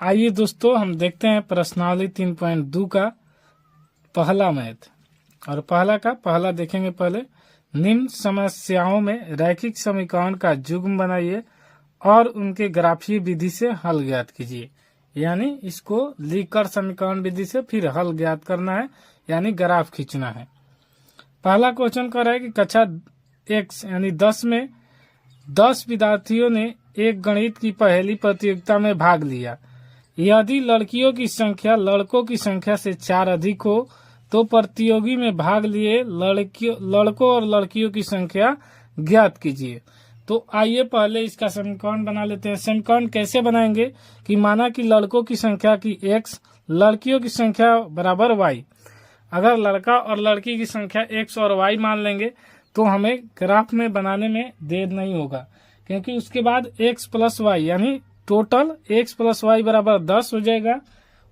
आइए दोस्तों, हम देखते हैं प्रश्नावली 3.2 का पहला मैथ। और पहला देखेंगे। पहले निम्न समस्याओं में रैखिक समीकरण का युग्म बनाइए और उनके ग्राफीय विधि से हल ज्ञात कीजिए। यानी इसको लिखकर समीकरण विधि से फिर हल ज्ञात करना है, यानी ग्राफ खींचना है। पहला क्वेश्चन कह रहा है कि कक्षा X यानी 10 में 10 विद्यार्थियों ने एक गणित की पहेली प्रतियोगिता में भाग लिया। यदि लड़कियों की संख्या लड़कों की संख्या से 4 अधिक हो तो प्रतियोगी में भाग लिए लड़कों और लड़कियों की संख्या ज्ञात कीजिए। तो आइए पहले इसका समीकरण बना लेते हैं। समीकरण कैसे बनाएंगे कि माना कि लड़कों की संख्या की x, लड़कियों की संख्या बराबर y। अगर लड़का और लड़की की संख्या x और y मान लेंगे तो हमें ग्राफ में बनाने में देर नहीं होगा, क्योंकि उसके बाद x प्लस y यानी टोटल x प्लस y बराबर 10 हो जाएगा।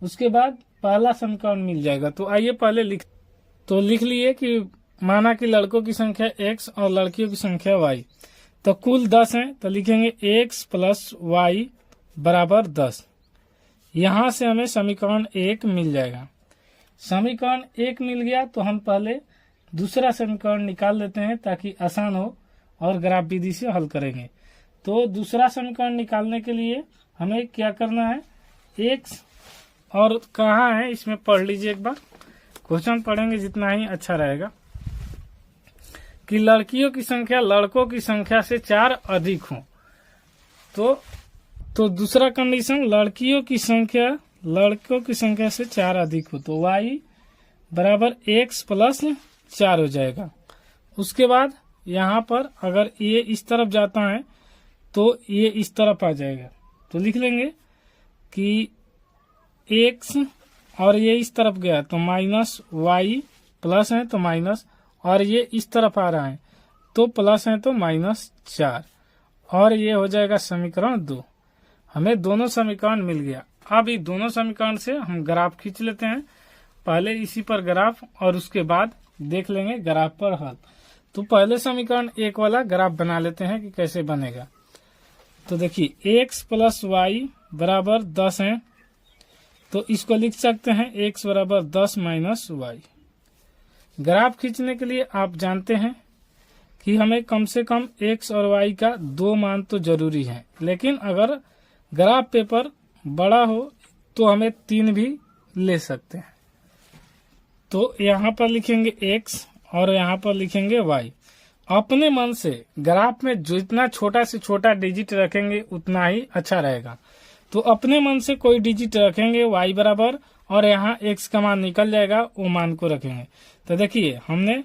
उसके बाद पहला समीकरण मिल जाएगा। तो आइए पहले लिख लिए कि माना कि लड़कों की संख्या x और लड़कियों की संख्या y, तो कुल 10 है। तो लिखेंगे x प्लस y बराबर 10। यहाँ से हमें समीकरण 1 मिल जाएगा। समीकरण 1 मिल गया तो हम पहले दूसरा समीकरण निकाल लेते हैं ताकि आसान हो और ग्राफ विधि से हल करेंगे। तो दूसरा समीकरण निकालने के लिए हमें क्या करना है, x और कहाँ है इसमें पढ़ लीजिए एक बार। क्वेश्चन पढ़ेंगे जितना ही अच्छा रहेगा कि लड़कियों की संख्या लड़कों की संख्या से 4 अधिक हो। तो दूसरा कंडीशन लड़कियों की संख्या लड़कों की संख्या से 4 अधिक हो तो y बराबर x प्लस 4 हो जाएगा। उसके बाद यहाँ पर अगर ये इस तरफ जाता है तो ये इस तरफ आ जाएगा। तो लिख लेंगे कि x और ये इस तरफ गया तो माइनस y, प्लस है तो माइनस, और ये इस तरफ आ रहा है तो प्लस है तो -4, और ये हो जाएगा समीकरण 2। हमें दोनों समीकरण मिल गया। अब ये दोनों समीकरण से हम ग्राफ खींच लेते हैं। पहले इसी पर ग्राफ और उसके बाद देख लेंगे ग्राफ पर हल। तो पहले समीकरण 1 वाला ग्राफ बना लेते हैं कि कैसे बनेगा। तो देखिए x प्लस y बराबर 10 है, तो इसको लिख सकते हैं x बराबर 10 माइनस y। ग्राफ खींचने के लिए आप जानते हैं कि हमें कम से कम x और y का 2 मान तो जरूरी है, लेकिन अगर ग्राफ पेपर बड़ा हो तो हमें 3 भी ले सकते हैं। तो यहाँ पर लिखेंगे x और यहाँ पर लिखेंगे y। अपने मन से ग्राफ में जितना छोटा से छोटा डिजिट रखेंगे उतना ही अच्छा रहेगा। तो अपने मन से कोई डिजिट रखेंगे y बराबर, और यहाँ x का मान निकल जाएगा, वो मान को रखेंगे। तो देखिए हमने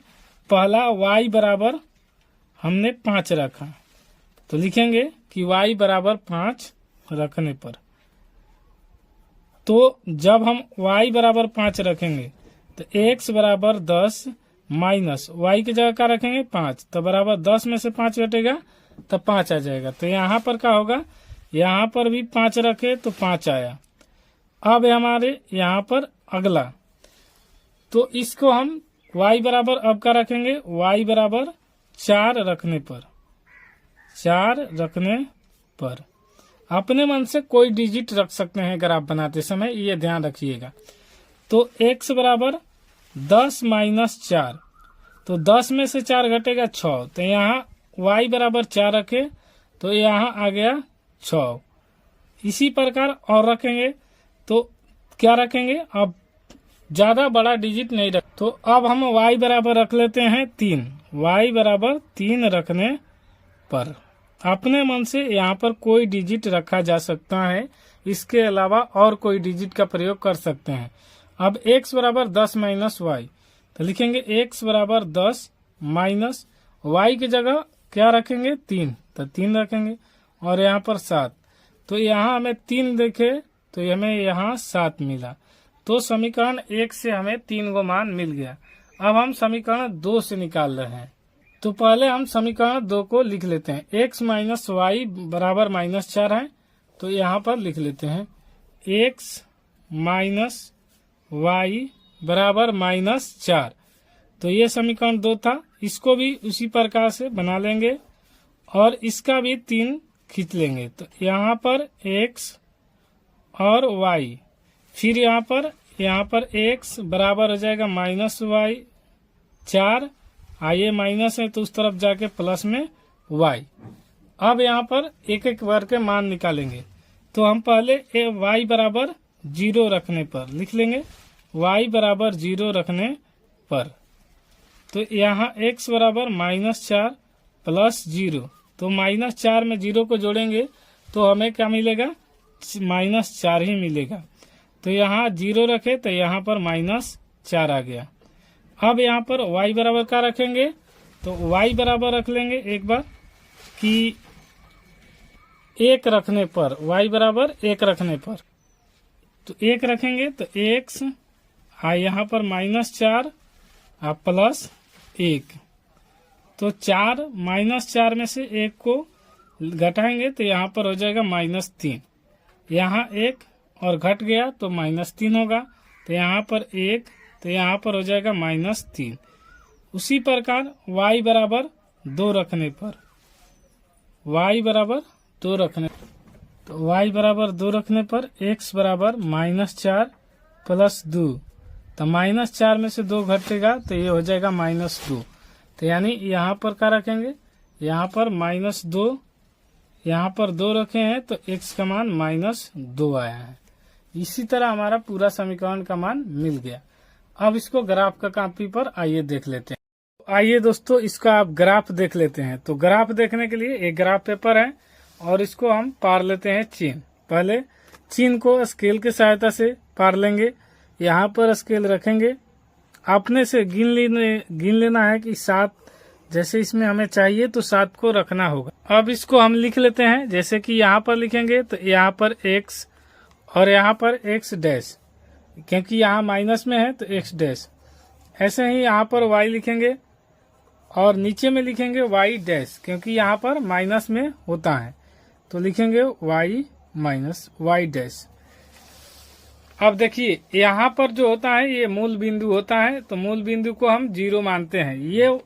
पहला y बराबर हमने 5 रखा, तो लिखेंगे कि y बराबर 5 रखने पर, तो जब हम y बराबर 5 रखेंगे तो x बराबर 10 माइनस y की जगह क्या रखेंगे 5, तो बराबर 10 में से 5 घटेगा तो 5 आ जाएगा। तो यहाँ पर क्या होगा, यहाँ पर भी 5 रखे तो 5 आया। अब हमारे यहाँ पर अगला, तो इसको हम y बराबर अब क्या रखेंगे, y बराबर 4 रखने पर अपने मन से कोई डिजिट रख सकते हैं ग्राफ बनाते समय, ये ध्यान रखिएगा। तो x बराबर 10 माइनस 4, तो 10 में से 4 घटेगा 6, तो यहाँ y बराबर 4 रखे तो यहाँ आ गया 6। इसी प्रकार और रखेंगे तो क्या रखेंगे, अब ज्यादा बड़ा डिजिट नहीं रख, तो अब हम y बराबर रख लेते हैं 3। y बराबर 3 रखने पर अपने मन से यहाँ पर कोई डिजिट रखा जा सकता है, इसके अलावा और कोई डिजिट का प्रयोग कर सकते हैं। अब x बराबर 10 माइनस y, तो लिखेंगे x बराबर 10 माइनस y की जगह क्या रखेंगे 3, तो 3 रखेंगे, और यहाँ पर 7, तो यहाँ हमें 3 देखे तो हमें यहाँ 7 मिला। तो समीकरण 1 से हमें 3 गो मान मिल गया। अब हम समीकरण 2 से निकाल रहे हैं। तो पहले हम समीकरण 2 को लिख लेते हैं। x माइनस y बराबर -4 है, तो यहाँ पर लिख लेते हैं x माइनस y बराबर -4। तो ये समीकरण 2 था, इसको भी उसी प्रकार से बना लेंगे और इसका भी 3 खींच लेंगे। तो यहाँ पर x और y, फिर यहाँ पर x बराबर हो जाएगा माइनस वाई 4, ये माइनस है तो उस तरफ जाके प्लस में y। अब यहाँ पर एक एक वर्ग के मान निकालेंगे, तो हम पहले y बराबर 0 रखने पर लिख लेंगे, y बराबर 0 रखने पर, तो यहाँ x बराबर -4 प्लस 0, तो -4 में 0 को जोड़ेंगे तो हमें क्या मिलेगा, -4 ही मिलेगा। तो यहाँ 0 रखे तो यहाँ पर -4 आ गया। अब यहाँ पर y बराबर क्या रखेंगे, तो y बराबर रख लेंगे एक बार कि 1 रखने पर, y बराबर 1 रखने पर, तो 1 रखेंगे तो x यहाँ पर -4 प्लस 1, तो 4 -4 में से 1 को घटाएंगे तो यहाँ पर हो जाएगा -3, यहाँ 1 और घट गया तो -3 होगा, तो यहाँ पर 1, तो यहाँ पर हो जाएगा -3। उसी प्रकार y बराबर 2 रखने पर, y बराबर 2 रखने, तो y बराबर 2 रखने पर x बराबर -4 प्लस 2, तो -4 में से 2 घटेगा तो ये हो जाएगा -2, तो यानी यहाँ पर क्या रखेंगे, यहाँ पर -2, यहाँ पर 2 रखे हैं तो x का मान -2 आया है। इसी तरह हमारा पूरा समीकरण का मान मिल गया। अब इसको ग्राफ का कॉपी पर आइए देख लेते हैं। आइए दोस्तों, इसका आप ग्राफ देख लेते हैं। तो ग्राफ देखने के लिए एक ग्राफ पेपर है और इसको हम पार लेते हैं चिन्ह। पहले चिन्ह को स्केल की सहायता से पार लेंगे, यहाँ पर स्केल रखेंगे, अपने से गिन लेना है कि 7, जैसे इसमें हमें चाहिए तो 7 को रखना होगा। अब इसको हम लिख लेते हैं, जैसे कि यहाँ पर लिखेंगे तो यहाँ पर x और यहाँ पर x डैश, क्योंकि यहाँ माइनस में है तो x डैश। ऐसे ही यहाँ पर y लिखेंगे और नीचे में लिखेंगे y डैश, क्योंकि यहाँ पर माइनस में होता है तो लिखेंगे y माइनस y डैश। अब देखिए यहाँ पर जो होता है ये मूल बिंदु होता है, तो मूल बिंदु को हम 0 मानते हैं। ये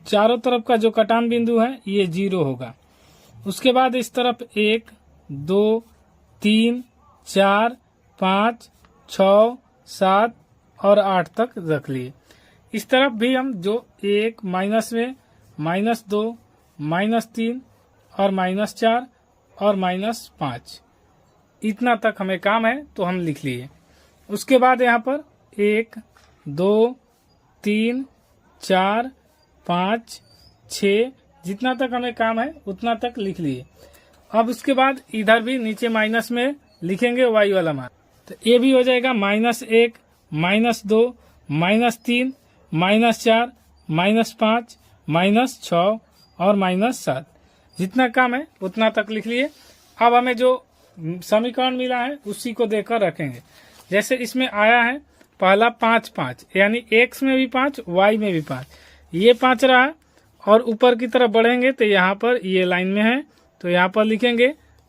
चारों तरफ का जो कटान बिंदु है ये 0 होगा। उसके बाद इस तरफ 1, 2, 3, 4, 5, 6, 7 और 8 तक रख लिए। इस तरफ भी हम जो 1 माइनस में -2, -3 और -4 और -5, इतना तक हमें काम है तो हम लिख लिए। उसके बाद यहाँ पर 1, 2, 3, 4, 5, 6, जितना तक हमें काम है उतना तक लिख लिए। अब उसके बाद इधर भी नीचे माइनस में लिखेंगे y वाला मान, तो ये भी हो जाएगा -1, -2, -3, -4, -5, -6 और -7, जितना काम है उतना तक लिख लिए। अब हमें जो समीकरण मिला है उसी को देकर रखेंगे। जैसे इसमें आया है पहला 5, 5, यानी x में भी 5, y में भी 5, ये 5 रहा, और ऊपर की तरफ बढ़ेंगे तो यहाँ पर ये लाइन में है तो यहाँ पर लिखेंगे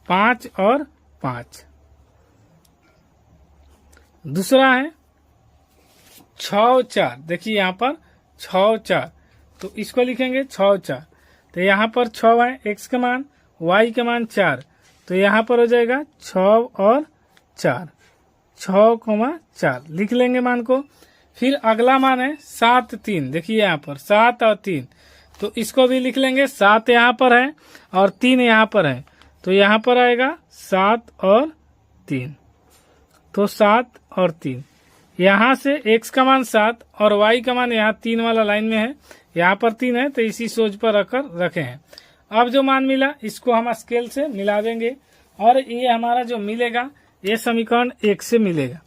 5 और 5। दूसरा है 6, 4, देखिए यहाँ पर 6, 4, तो इसको लिखेंगे 6, 4, तो यहाँ पर 6 है x का मान, y का मान 4, तो यहाँ पर हो जाएगा 6 और 4, 6,4 लिख लेंगे मान को। फिर अगला मान है 7, 3, देखिए यहाँ पर 7 और 3, तो इसको भी लिख लेंगे। 7 यहाँ पर है और 3 यहाँ पर है, तो यहाँ पर आएगा 7 और 3, तो 7 और 3। यहाँ से x का मान 7 और y का मान यहाँ 3 वाला लाइन में है, यहाँ पर 3 है तो इसी सोच पर रखकर रखे हैं। अब जो मान मिला इसको हम स्केल से मिला देंगे और ये हमारा जो मिलेगा ये समीकरण 1 से मिलेगा।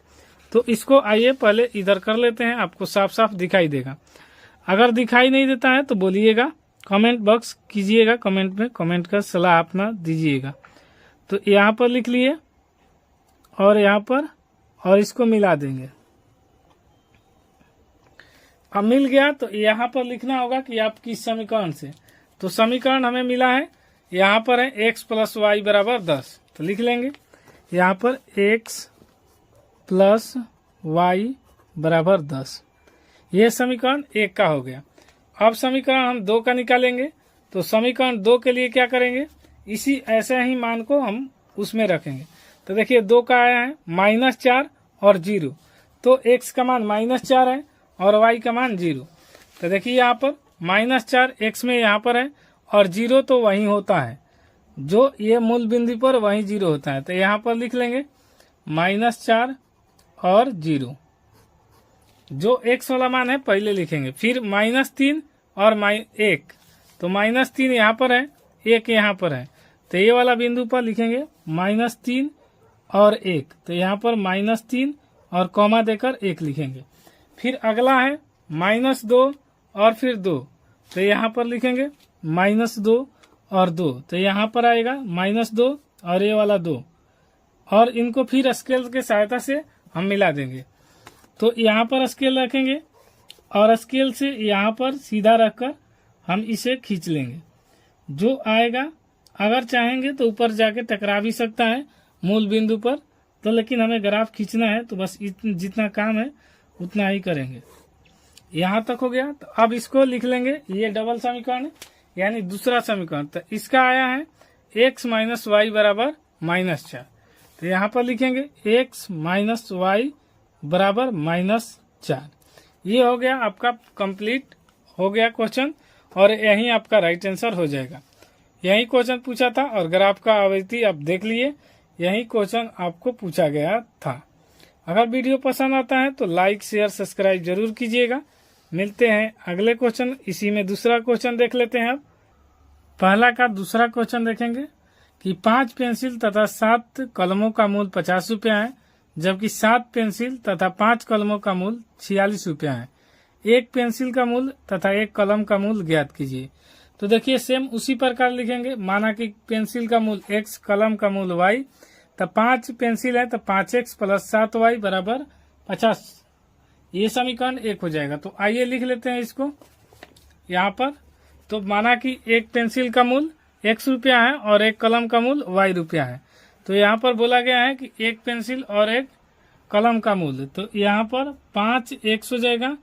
तो इसको आइए पहले इधर कर लेते हैं, आपको साफ साफ दिखाई देगा। अगर दिखाई नहीं देता है तो बोलिएगा, कमेंट बॉक्स कीजिएगा, कमेंट में कमेंट का सलाह अपना दीजिएगा। तो यहाँ पर लिख लिए और यहाँ पर, और इसको मिला देंगे। अब मिल गया तो यहाँ पर लिखना होगा कि आप किस समीकरण से, तो समीकरण हमें मिला है यहाँ पर है x प्लस वाई बराबर 10, तो लिख लेंगे यहाँ पर x प्लस वाई बराबर 10। यह समीकरण 1 का हो गया। अब समीकरण हम 2 का निकालेंगे, तो समीकरण 2 के लिए क्या करेंगे, इसी ऐसे ही मान को हम उसमें रखेंगे। तो देखिए 2 का आया है -4 और 0, तो x का मान -4 है और y का मान 0। तो देखिए यहाँ पर -4 x में यहाँ पर है और 0 तो वहीं होता है, जो ये मूल बिंदु पर वहीं 0 होता है। तो यहाँ पर लिख लेंगे -4 और 0, जो x वाला मान है पहले लिखेंगे, फिर -3 और -1, तो -3 यहाँ पर है, 1 यहाँ पर है, तो ये वाला बिंदु पर लिखेंगे -3 और 1, तो यहाँ पर -3 और कॉमा देकर 1 लिखेंगे। फिर अगला है -2 और फिर 2, तो यहाँ पर लिखेंगे -2 और 2, तो यहाँ पर आएगा -2 और ये वाला 2, और इनको फिर स्केल के सहायता से हम मिला देंगे। तो यहाँ पर स्केल रखेंगे और स्केल से यहाँ पर सीधा रखकर हम इसे खींच लेंगे। जो आएगा, अगर चाहेंगे तो ऊपर जाके टकरा भी सकता है मूल बिंदु पर, तो लेकिन हमें ग्राफ खींचना है तो बस जितना काम है उतना ही करेंगे। यहाँ तक हो गया। तो अब इसको लिख लेंगे, ये डबल समीकरण है, यानी दूसरा समीकरण। तो इसका आया है x माइनस वाई बराबर -4, तो यहाँ पर लिखेंगे x माइनस वाई बराबर -4। ये हो गया आपका कंप्लीट हो गया क्वेश्चन, और यही आपका राइट आंसर हो जाएगा। यही क्वेश्चन पूछा था और ग्राफ का आवृत्ति आप देख लिए, यही क्वेश्चन आपको पूछा गया था। अगर वीडियो पसंद आता है तो लाइक शेयर सब्सक्राइब जरूर कीजिएगा। मिलते हैं अगले क्वेश्चन, इसी में दूसरा क्वेश्चन देख लेते हैं। अब पहला का दूसरा क्वेश्चन देखेंगे कि 5 पेंसिल तथा 7 कलमों का मूल 50 रुपया है, जबकि 7 पेंसिल तथा 5 कलमों का मूल 46 रुपया है। एक पेंसिल का मूल तथा एक कलम का मूल ज्ञात कीजिए। तो देखिए सेम उसी प्रकार लिखेंगे, माना कि पेंसिल का मूल x, कलम का मूल y, तो 5 पेंसिल है तो 5x प्लस 7y बराबर 50। ये समीकरण 1 हो जाएगा। तो आइए लिख लेते हैं इसको यहाँ पर। तो माना कि एक पेंसिल का मूल x रुपया है और एक कलम का मूल y रुपया है, तो यहाँ पर बोला गया है कि एक पेंसिल और एक कलम का मूल, तो यहाँ पर 5x हो जाएगा,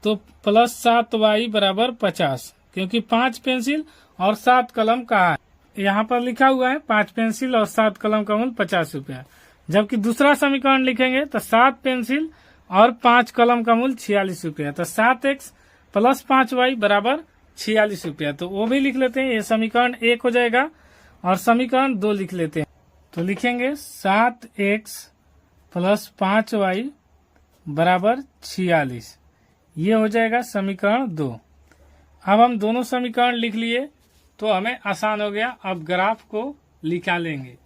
तो प्लस 7y बराबर 50, क्योंकि 5 पेंसिल और 7 कलम का है। यहाँ पर लिखा हुआ है 5 पेंसिल और 7 कलम का मूल 50 रुपया। जबकि दूसरा समीकरण लिखेंगे तो 7 पेंसिल और 5 कलम का मूल 46 रुपया, तो 7x प्लस 5y बराबर 46 रुपया। तो वो भी लिख लेते हैं, ये समीकरण 1 हो जाएगा। और समीकरण 2 लिख लेते हैं, तो लिखेंगे 7x प्लस 5y बराबर 46। ये हो जाएगा समीकरण 2। अब हम दोनों समीकरण लिख लिए तो हमें आसान हो गया। अब ग्राफ को निकालेंगे,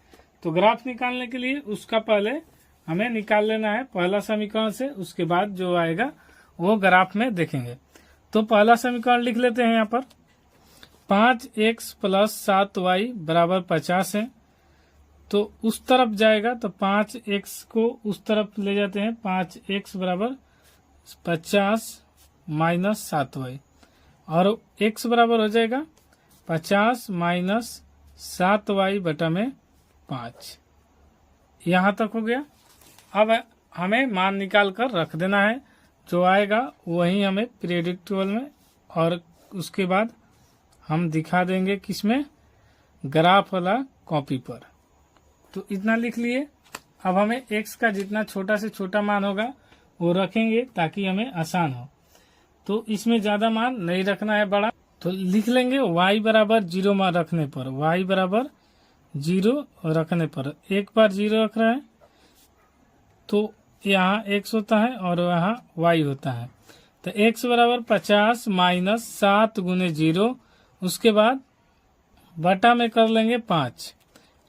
तो ग्राफ निकालने के लिए उसका पहले हमें निकाल लेना है पहला समीकरण से, उसके बाद जो आएगा वो ग्राफ में देखेंगे। तो पहला समीकरण लिख लेते हैं यहाँ पर, 5x प्लस 7y बराबर 50 है, तो उस तरफ जाएगा तो 5x को उस तरफ ले जाते हैं, 5x बराबर 50 माइनस 7y, और x बराबर हो जाएगा 50 माइनस 7y बटा में 5। यहाँ तक हो गया। अब हमें मान निकाल कर रख देना है, जो आएगा वही हमें पीरियोडिक टेबल में, और उसके बाद हम दिखा देंगे किसमें, ग्राफ वाला कॉपी पर। तो इतना लिख लिए। अब हमें x का जितना छोटा से छोटा मान होगा वो रखेंगे ताकि हमें आसान हो। तो इसमें ज्यादा मान नहीं रखना है बड़ा, तो लिख लेंगे y बराबर 0 मान रखने पर, y बराबर 0 रखने पर, एक बार 0 रख रहा है तो यहाँ x होता है और यहाँ y होता है। तो x बराबर 50 माइनस 7 गुने 0, उसके बाद बटा में कर लेंगे 5।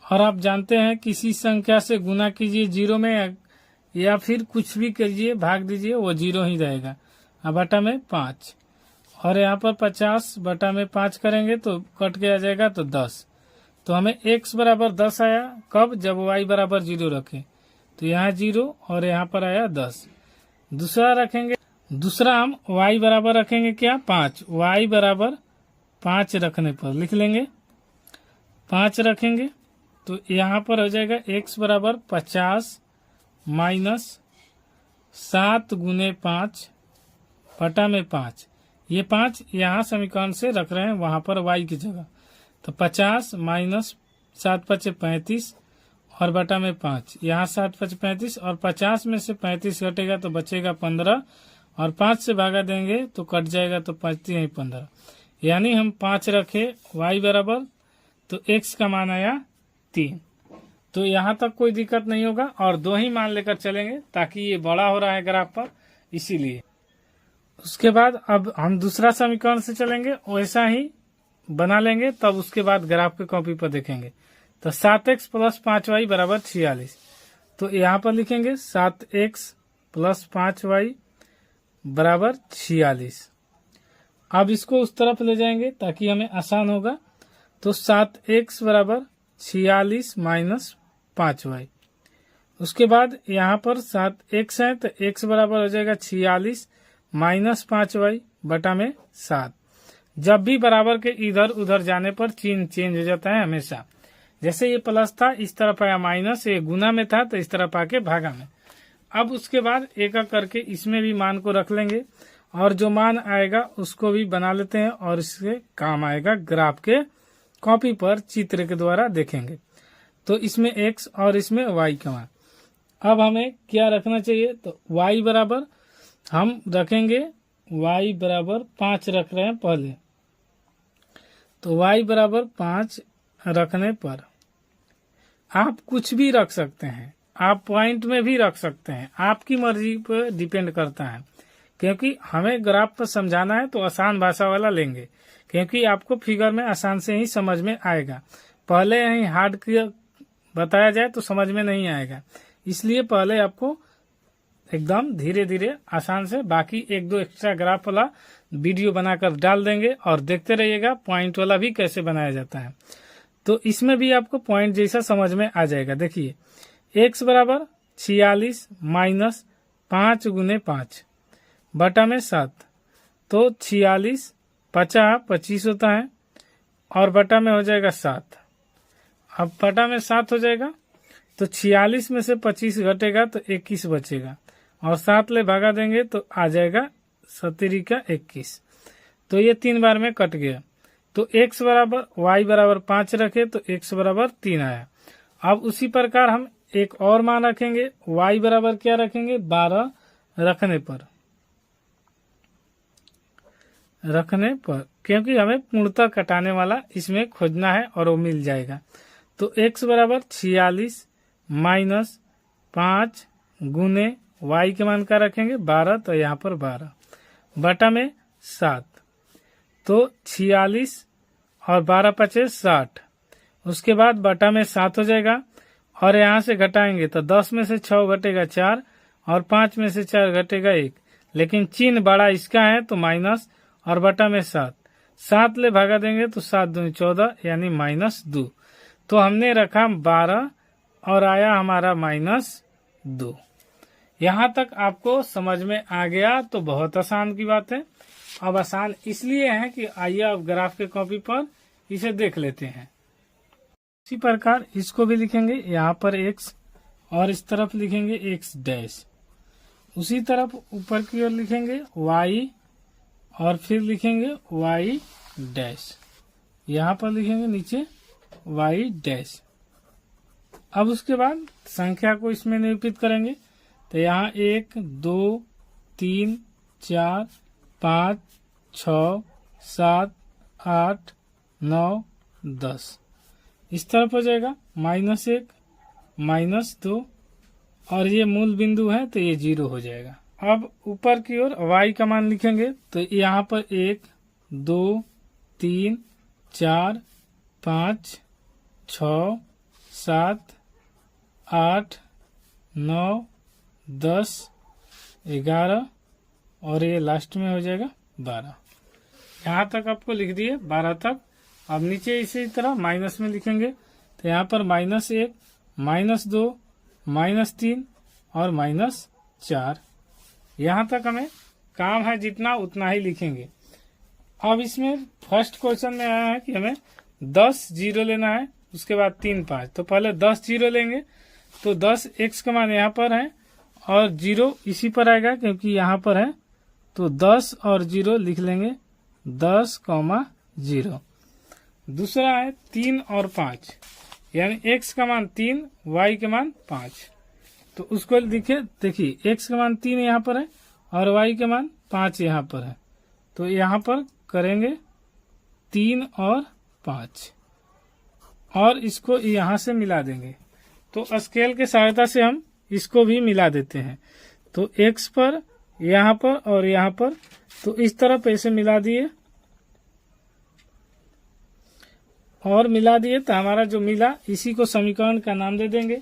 और आप जानते हैं किसी संख्या से गुना कीजिए 0 में, या फिर कुछ भी करिए भाग दीजिए, वो 0 ही रहेगा। अब बटा में 5, और यहाँ पर 50 बटा में 5 करेंगे तो कट के आ जाएगा तो 10। तो हमें x बराबर 10 आया, कब, जब y बराबर 0 रखें, तो यहाँ 0 और यहाँ पर आया 10। दूसरा रखेंगे, दूसरा हम y बराबर रखेंगे क्या, 5, y बराबर 5 रखने पर लिख लेंगे 5 रखेंगे, तो यहाँ पर हो जाएगा x बराबर 50 माइनस 7 गुने 5 बटा में 5। ये 5 यहाँ समीकरण से रख रहे हैं, वहां पर y की जगह, तो 50 माइनस 7 5 35, और बटा में 5, यहाँ 7 5 35 और 50 में से 35 घटेगा तो बचेगा 15 और 5 से भागा देंगे तो कट जाएगा तो 5 यही 15, यानी हम 5 रखे y बराबर तो x का मान आया 3। तो यहाँ तक कोई दिक्कत नहीं होगा और 2 ही मान लेकर चलेंगे ताकि ये बड़ा हो रहा है ग्राफ पर, इसीलिए। उसके बाद अब हम दूसरा समीकरण से चलेंगे, वैसा ही बना लेंगे, तब उसके बाद ग्राफ के कॉपी पर देखेंगे। तो 7x + 5y बराबर 46, तो यहाँ पर लिखेंगे 7x + 5y बराबर 46। अब इसको उस तरफ ले जाएंगे ताकि हमें आसान होगा। तो 7x बराबर 46 - 5y। उसके बाद यहाँ पर 7x है तो x बराबर हो जाएगा 46 - 5y बटा में 7। जब भी बराबर के इधर उधर जाने पर चिन्ह चेंज हो जाता है हमेशा। जैसे ये प्लस था इस तरफ आया माइनस, ये गुना में था तो इस तरफ आके भागा में। अब उसके बाद एक एक करके इसमें भी मान को रख लेंगे और जो मान आएगा उसको भी बना लेते हैं और इसके काम आएगा ग्राफ के कॉपी पर चित्र के द्वारा देखेंगे। तो इसमें x और इसमें y का मान। अब हमें क्या रखना चाहिए, तो y बराबर हम रखेंगे y बराबर 5 रख रहे हैं पहले। तो y बराबर 5 रखने पर आप कुछ भी रख सकते हैं, आप पॉइंट में भी रख सकते हैं, आपकी मर्जी पर डिपेंड करता है। क्योंकि हमें ग्राफ पर समझाना है तो आसान भाषा वाला लेंगे, क्योंकि आपको फिगर में आसान से ही समझ में आएगा। पहले ही हार्ड बताया जाए तो समझ में नहीं आएगा, इसलिए पहले आपको एकदम धीरे धीरे आसान से, बाकी 1-2 एक्स्ट्रा ग्राफ वाला वीडियो बनाकर डाल देंगे और देखते रहिएगा पॉइंट वाला भी कैसे बनाया जाता है। तो इसमें भी आपको पॉइंट जैसा समझ में आ जाएगा। देखिए x बराबर 46 - 5 × 5 बटा में 7, तो 46 50 25 होता है और बटा में हो जाएगा 7। अब बटा में 7 हो जाएगा तो 46 में से 25 घटेगा तो 21 बचेगा और 7 ले भागा देंगे तो आ जाएगा 17 का 21। तो ये 3 बार में कट गया। तो x बराबर y बराबर 5 रखे तो x बराबर 3 आया। अब उसी प्रकार हम एक और मान रखेंगे, y बराबर क्या रखेंगे 12 रखने पर क्योंकि हमें पूर्णतः कटाने वाला इसमें खोजना है और वो मिल जाएगा। तो x बराबर 46 - 5 × y के मान का रखेंगे 12, तो यहाँ पर 12 बटा में 7, तो 46 और 12 × 5 = 60। उसके बाद बटा में 7 हो जाएगा और यहाँ से घटाएंगे तो 10 में से 6 घटेगा 4 और 5 में से 4 घटेगा 1, लेकिन चिन्ह बड़ा इसका है तो माइनस और बटा में 7 ले भागा देंगे तो 7 दूनी 14 यानी -2। तो हमने रखा 12 और आया हमारा -2। यहाँ तक आपको समझ में आ गया तो बहुत आसान की बात है। अब आसान इसलिए है कि आइए अब ग्राफ के कॉपी पर इसे देख लेते हैं। इसी प्रकार इसको भी लिखेंगे, यहाँ पर x और इस तरफ लिखेंगे x', उसी तरफ ऊपर की ओर लिखेंगे y और फिर लिखेंगे y', यहाँ पर लिखेंगे नीचे y'। अब उसके बाद संख्या को इसमें निरूपित करेंगे तो यहाँ 1 2 3 4 5 6 7 8 9 10 इस तरफ हो जाएगा -1 -2 और ये मूल बिंदु है तो ये 0 हो जाएगा। अब ऊपर की ओर y का मान लिखेंगे तो यहाँ पर 1 2 3 4 5 6 7 8 9 10 11 और ये लास्ट में हो जाएगा 12। यहाँ तक आपको लिख दिए 12 तक। अब नीचे इसी तरह माइनस में लिखेंगे तो यहाँ पर -1 -2 -3 और -4। यहाँ तक हमें काम है जितना उतना ही लिखेंगे। अब इसमें फर्स्ट क्वेश्चन में आया है कि हमें 10 जीरो लेना है, उसके बाद 3 5। तो पहले 10 जीरो लेंगे तो 10 x का मान यहाँ पर है और 0 इसी पर आएगा क्योंकि यहाँ पर है, तो 10 और 0 लिख लेंगे 10, 0। दूसरा है 3 और 5, यानी x का मान 3, y के मान 5। तो उसको देखिए x का मान 3 यहाँ पर है और y के मान 5 यहाँ पर है। तो यहाँ पर करेंगे 3 और 5 और इसको यहाँ से मिला देंगे। तो स्केल के सहायता से हम इसको भी मिला देते हैं। तो x पर, यहाँ पर और यहाँ पर, तो इस तरफ ऐसे मिला दिए और मिला दिए। तो हमारा जो मिला इसी को समीकरण का नाम दे देंगे।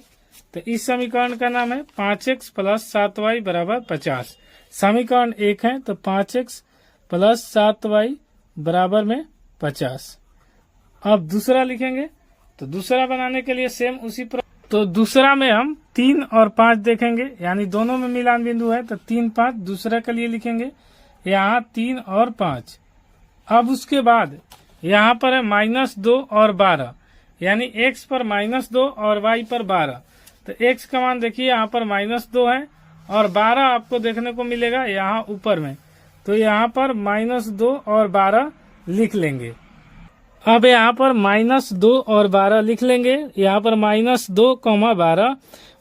तो इस समीकरण का नाम है 5x + 7y = 50। समीकरण 1 है तो 5x + 7y = 50। अब दूसरा लिखेंगे। तो दूसरा बनाने के लिए सेम उसी पर, तो दूसरा में हम 3 और 5 देखेंगे, यानी दोनों में मिलान बिंदु है। तो 3, 5 दूसरे के लिए लिखेंगे, यहाँ 3 और 5। अब उसके बाद यहाँ पर है -2 और 12, यानी x पर -2 और y पर 12। तो x का मान देखिए यहाँ पर -2 है और 12 आपको देखने को मिलेगा यहाँ ऊपर में। तो यहाँ पर -2 और 12 लिख लेंगे। अब यहाँ पर -2 और 12 लिख लेंगे। यहाँ पर -2, 12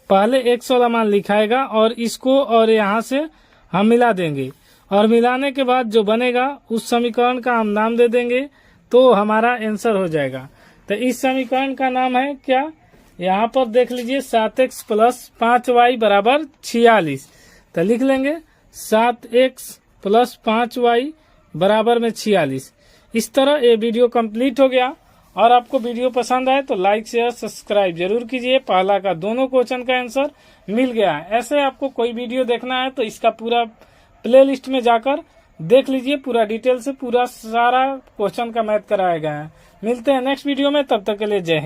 पहले x वाला मान लिखाएगा और इसको और यहाँ से हम मिला देंगे और मिलाने के बाद जो बनेगा उस समीकरण का हम नाम दे देंगे। तो हमारा आंसर हो जाएगा। तो इस समीकरण का नाम है क्या, यहाँ पर देख लीजिए 7x + 5y = 46। तो लिख लेंगे 7x + 5y = 46। इस तरह ये वीडियो कंप्लीट हो गया। और आपको वीडियो पसंद आए तो लाइक, शेयर, सब्सक्राइब जरूर कीजिए। पहला का दोनों क्वेश्चन का आंसर मिल गया है। ऐसे आपको कोई वीडियो देखना है तो इसका पूरा प्लेलिस्ट में जाकर देख लीजिए, पूरा डिटेल से पूरा सारा क्वेश्चन का मैथ कराया गया है। मिलते हैं नेक्स्ट वीडियो में, तब तक के लिए जय हिंद।